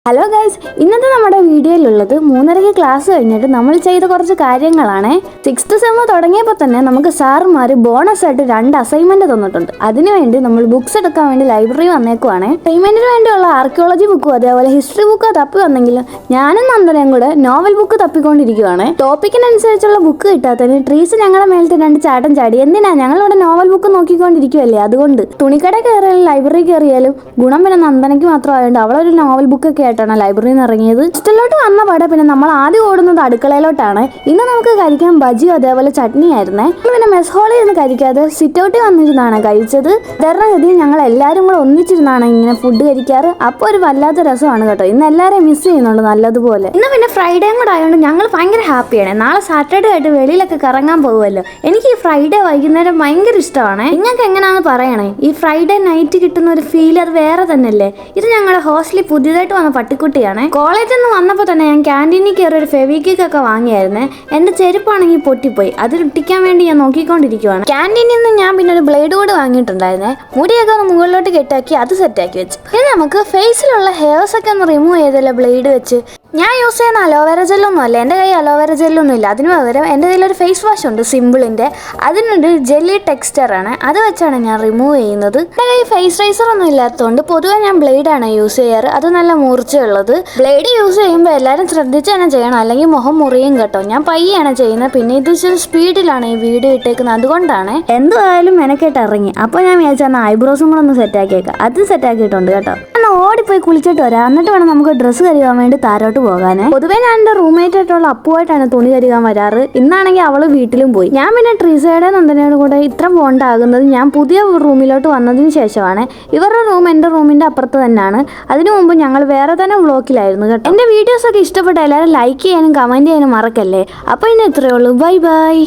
Hello guys, ഇന്നത്തെ നമ്മുടെ വീഡിയോയിലുള്ളത് 3:30 class കഴിഞ്ഞിട്ട് നമ്മൾ ചെയ്ത കുറച്ച് കാര്യങ്ങളാണ്. 6th സെമ്മ് തുടങ്ങിയപ്പോൾ തന്നെ നമുക്ക് സാറുമാർ ബോണസ് ആയിട്ട് 2 അസൈൻമെന്റ് തന്നിട്ടുണ്ട്. അതിനുവേണ്ടി നമ്മൾ ബുക്സ് എടുക്കാൻ വേണ്ടി ലൈബ്രറി വന്നേക്കുവാണ്. അസൈൻമെന്റിന് വേണ്ടിയുള്ള ആർക്കിയോളജി ബുക്കും അതേപോലെ ഹിസ്റ്ററി ബുക്ക് തപ്പി വന്നെങ്കിലും ഞാനും നന്ദനയും കൂടെ നോവൽ ബുക്ക് തപ്പിക്കൊണ്ടിരിക്കുകയാണ്. ടോപ്പിക്കിനനുസരിച്ചുള്ള ബുക്ക് കിട്ടാത്തതിന് ട്രീസ് ഞങ്ങളുടെ മേലത്തെ 2 ചാട്ടം ചാടി. എന്തിനാ, ഞങ്ങളിവിടെ നോവൽ ബുക്ക് നോക്കിക്കൊണ്ടിരിക്കുവല്ലേ, അതുകൊണ്ട്. തുണിക്കട കയറിയാലും ലൈബ്രറി കയറിയാലും ഗുണം പിന്നെ നന്ദനയ്ക്ക് മാത്രമായതുകൊണ്ട് അവളൊരു നോവൽ ബുക്കൊക്കെ ആയിട്ടാണ് ലൈബ്രറിയിൽ നിന്ന് ഇറങ്ങിയത്. ഹോസ്റ്റലിലോട്ട് വന്ന പാടെ പിന്നെ നമ്മൾ ആദ്യം ഓടുന്നത് അടുക്കളയിലോട്ടാണ്. ഇന്ന് നമുക്ക് കഴിക്കാൻ ബജിയോ അതേപോലെ ചട്നി ആയിരുന്നേ. പിന്നെ മെസ് ഹാളിൽ നിന്ന് കഴിക്കാതെ സിറ്റ് ഔട്ടിൽ വന്നിരുന്നാണ് കഴിച്ചത്. ധരണഗതിയിൽ ഞങ്ങൾ എല്ലാവരും കൂടെ ഒന്നിച്ചിരുന്നാണ് ഇങ്ങനെ ഫുഡ് കഴിക്കാറ്. അപ്പോൾ ഒരു വല്ലാത്ത രസമാണ് കേട്ടോ. ഇന്ന് എല്ലാവരെയും മിസ് ചെയ്യുന്നുണ്ട് നല്ലതുപോലെ. ഇന്ന് പിന്നെ ഫ്രൈഡേയും കൂടെ ആയതുകൊണ്ട് ഞങ്ങൾ ഭയങ്കര ഹാപ്പിയാണ്. നാളെ സാറ്റർഡേ ആയിട്ട് വെളിയിലൊക്കെ കറങ്ങാൻ പോകുമല്ലോ. എനിക്ക് ഈ ഫ്രൈഡേ വൈകുന്നേരം ഭയങ്കര ഇഷ്ടമാണ്. നിങ്ങൾക്ക് എങ്ങനെയാണെന്ന് പറയണേ. ഈ ഫ്രൈഡേ നൈറ്റ് കിട്ടുന്ന ഒരു ഫീൽ അത് വേറെ തന്നെയല്ലേ. ഇത് ഞങ്ങളുടെ ഹോസ്റ്റലിൽ പുതിയതായിട്ട് വന്ന പട്ടിക്കുട്ടിയാണ്. കോളേജിൽ നിന്ന് വന്നപ്പോൾ തന്നെ ഞാൻ ക്യാൻറ്റീനിൽ കയറി ഒരു ഫെവിക്വിക്കൊക്കെ വാങ്ങിയായിരുന്നേ. എൻ്റെ ചെരുപ്പാണെങ്കിൽ പൊട്ടിപ്പോയി. അത് ഒട്ടിക്കാൻ വേണ്ടി ഞാൻ നോക്കിക്കൊണ്ടിരിക്കുവാണ്. ക്യാൻറ്റീനിൽ നിന്ന് ഞാൻ പിന്നെ ഒരു ബ്ലേഡ് കൂടി വാങ്ങിയിട്ടുണ്ടായിരുന്നേ. മുടിയൊക്കെ ഒന്ന് മുകളിലോട്ട് കെട്ടാക്കി അത് സെറ്റാക്കി വെച്ചു. ഇനി നമുക്ക് ഫേസിലുള്ള ഹെയർസ് ഒക്കെ ഒന്ന് റിമൂവ് ചെയ്തല്ലോ ബ്ലേഡ് വെച്ച്. ഞാൻ യൂസ് ചെയ്യുന്ന അലോവേര ജെല്ലൊന്നും അല്ല. എൻ്റെ കൈ അലോവേര ജെല്ലൊന്നും ഇല്ല. അതിന് പകരം എൻ്റെ കയ്യിലൊരു ഫേസ് വാഷ് ഉണ്ട് സിമ്പിളിൻ്റെ. അതിനൊരു ജെല്ലി ടെക്സ്ചറാണ്. അത് വെച്ചാണ് ഞാൻ റിമൂവ് ചെയ്യുന്നത്. എൻ്റെ കൈ ഫേസ് റൈസർ ഒന്നും ഇല്ലാത്തതുകൊണ്ട് പൊതുവെ ഞാൻ ബ്ലേഡാണ് യൂസ് ചെയ്യാറ്. അത് നല്ല മൂർച്ചയുള്ളത്. ബ്ലേഡ് യൂസ് ചെയ്യുമ്പോൾ എല്ലാവരും ശ്രദ്ധിച്ച് തന്നെ ചെയ്യണം, അല്ലെങ്കിൽ മുഖം മുറിയും കേട്ടോ. ഞാൻ പയ്യാണ് ചെയ്യുന്നത്. പിന്നെ ഇത് ഇച്ചിരി സ്പീഡിലാണ് ഈ വീഡിയോ ഇട്ടേക്കുന്നത്, അതുകൊണ്ടാണ്. എന്തായാലും മെനക്കെട്ട് ഇറങ്ങി. അപ്പോൾ ഞാൻ വിചാരിച്ചാൽ ഐബ്രോസും കൂടെ ഒന്ന് സെറ്റാക്കിയേക്കാം. അത് സെറ്റാക്കിയിട്ടുണ്ട് കേട്ടോ. എന്നാൽ ഓടിപ്പോയി കുളിച്ചിട്ട് വരാം. എന്നിട്ട് വേണം നമുക്ക് ഡ്രസ്സ് കഴുകാൻ വേണ്ടി താരോട്ട് പോകാന്. പൊതുവെ ഞാൻ എൻ്റെ റൂംമേറ്റ് ആയിട്ടുള്ള അപ്പുവായിട്ടാണ് തുണി കഴുകാൻ വരാറ്. ഇന്നാണെങ്കിൽ അവള് വീട്ടിലും പോയി. ഞാൻ പിന്നെ ട്രീസയുടെ നന്ദനയോട് കൂടെ ഇത്ര ബോണ്ടാകുന്നത് ഞാൻ പുതിയ റൂമിലോട്ട് വന്നതിന് ശേഷമാണ്. ഇവരുടെ റൂം എൻ്റെ റൂമിൻ്റെ അപ്പുറത്ത് തന്നെയാണ്. അതിനു മുമ്പ് ഞങ്ങൾ വേറെ തന്നെ വ്ളോഗിലായിരുന്നു കേട്ടോ. എൻ്റെ വീഡിയോസ് ഒക്കെ ഇഷ്ടപ്പെട്ട എല്ലാവരും ലൈക്ക് ചെയ്യാനും കമൻറ്റ് ചെയ്യാനും മറക്കല്ലേ. അപ്പോൾ ഇനി ഇത്രയേ ഉള്ളൂ. Bye bye.